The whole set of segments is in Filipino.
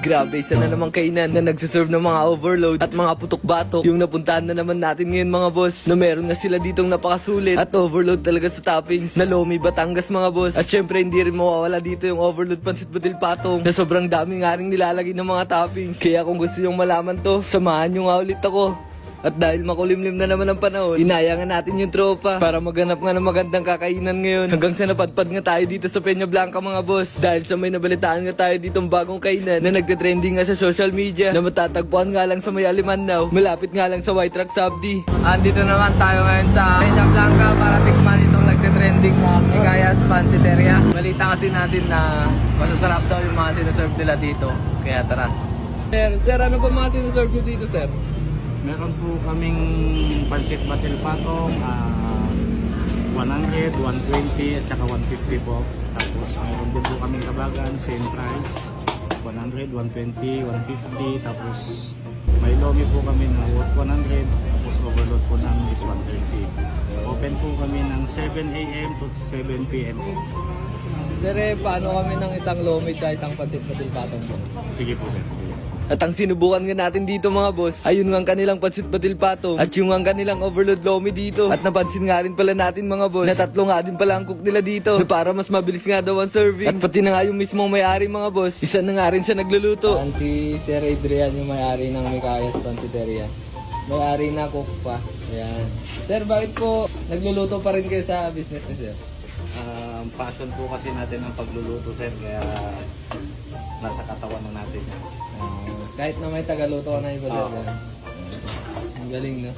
Grabe, isa na namang kainan na nagsiserve ng mga overload at mga putok-batok. Yung napuntahan na naman natin ngayon mga boss, na meron na sila ditong napakasulit at overload talaga sa toppings na Lomi Batangas mga boss. At syempre hindi rin mawawala dito yung overload pansit batil patong na sobrang dami nga rin nilalagay ng mga toppings. Kaya kung gusto yung malaman to, samahan nyo nga ulit ako. At dahil makulimlim na naman ang panahon, inayangan natin yung tropa para maghanap nga ng magandang kakainan ngayon. Hanggang sa napadpad nga tayo dito sa Peña Blanca mga boss. Dahil sa may nabalitaan nga tayo ditong bagong kainan na nagte-trending nga sa social media na matatagpuan nga lang sa may Alimannaw, malapit nga lang sa White Rock Sabdi. Andito naman tayo ngayon sa Peña Blanca para tikman itong nagte-trending na Mikayas Pansiteria. Balita kasi natin na masasarap daw yung mga sinaserve nila dito. Kaya tara. Sir, ano ba mga sinaserve nyo dito, sir? Meron po kaming pansit batil patong, 100, 120 at saka 150 po. Tapos meron din po kaming kabagan, same price, 100, 120, 150. Tapos may lomi po kami na worth 100, tapos overload po namin is 120. Open po kami ng 7 AM to 7 PM po. Sir, paano kami ng isang lomi at isang pansit batil patong po? Sige po sir. At ang sinubukan nga natin dito mga boss, ayun nga ang kanilang pansit batil patong at yung ang kanilang overload lomi dito. At napansin nga rin pala natin mga boss na tatlo nga din pala ang cook nila dito para mas mabilis nga daw ang serving. At pati na nga yung mismong may-ari mga boss, isa na nga rin sa nagluluto. Si Sir Adrian yung may-ari ng Mikayas Pansiteria. May-ari na cook pa. Ayan. Sir, bakit po nagluluto pa rin kayo sa business ni Sir? Passion po kasi natin ang pagluluto sir, kaya nasa katawan na natin. Kahit na may tagaluto ka na iba sir. Oo. Ang galing no?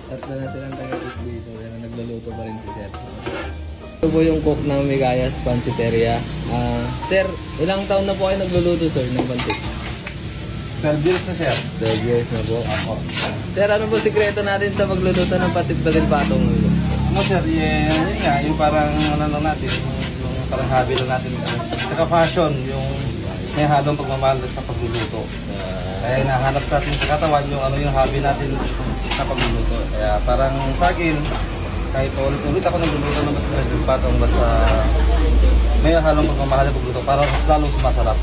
Tatlo na silang taga-cook dito pero nagluluto pa rin si Sir. Ito po yung cook ng Mikayas Pansiteria. Sir, ilang taon na po kayo nagluluto sir ng pansit? 12 years na sir. 12 years na po. Ako. Sir, ano po sikreto natin sa pagluluto ng pansit batil patong? Ano sir, yun nga, yung parang ano lang natin, yung parang hobby lang natin. Saka fashion, yung may halong pagmamahal sa pagluluto. Kaya hinahanap sa atin sa katawan yung ano yung hobby natin sa pagluluto. Kaya parang sa akin, kahit ulit-ulit ako nagluluto ng mas patong basta may halong pagmamahal sa pagluto para mas lalong sumasarap.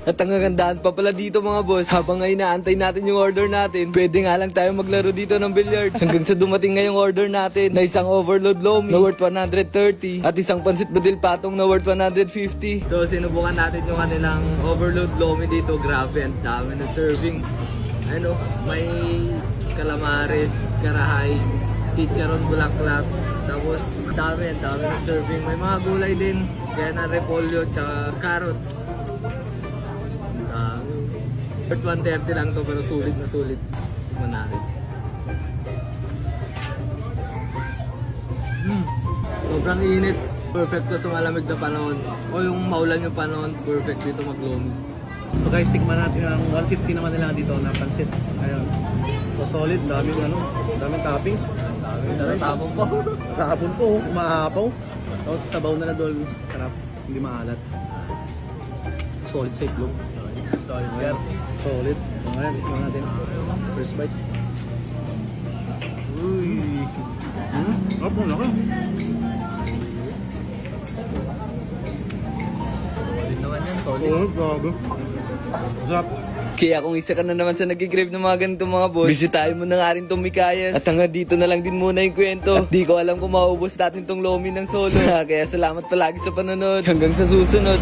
At ang gagandaan pa pala dito mga boss, habang nga inaantay natin yung order natin, pwede nga lang tayo maglaro dito ng billiard. Hanggang sa dumating nga yung order natin na isang overload lomi na worth 130 at isang pansit batil patong na worth 150. So sinubukan natin yung kanilang overload lomi dito. Grabe, ang dami na serving. Ano, may calamares, karahay, chicharon bulaklak, tapos ang dami na serving. May mga gulay din, kaya na repolyo tsaka carrots. Ang dami. Worth 130 lang to pero sulit na sulit. Tignan natin. Sobrang init. Perfect to sa malamig na panahon. O yung maulan yung panahon, perfect dito maglomi. So guys, tikman natin ang 150 naman nila dito na pansit. Ayun. So solid, daming toppings. Tapos po. Kahapon po, umahapaw. Tapos sabaw na dol, sarap, hindi maalat. Solid sa itlog. Solid girl. Solid. Ngayon, tikman natin. First bite. Uy. Apo, laki. Solid naman yan, solid. Oh, gago. Sarap. Kaya kung isa ka na naman sa nag-crave ng mga ganitong mga boss, bisitahin mo na nga rin tong Mikayas. At hanggang dito na lang din muna yung kwento. At di ko alam kung maubos natin tong lomi ng solo. Kaya salamat palagi sa panonood. Hanggang sa susunod.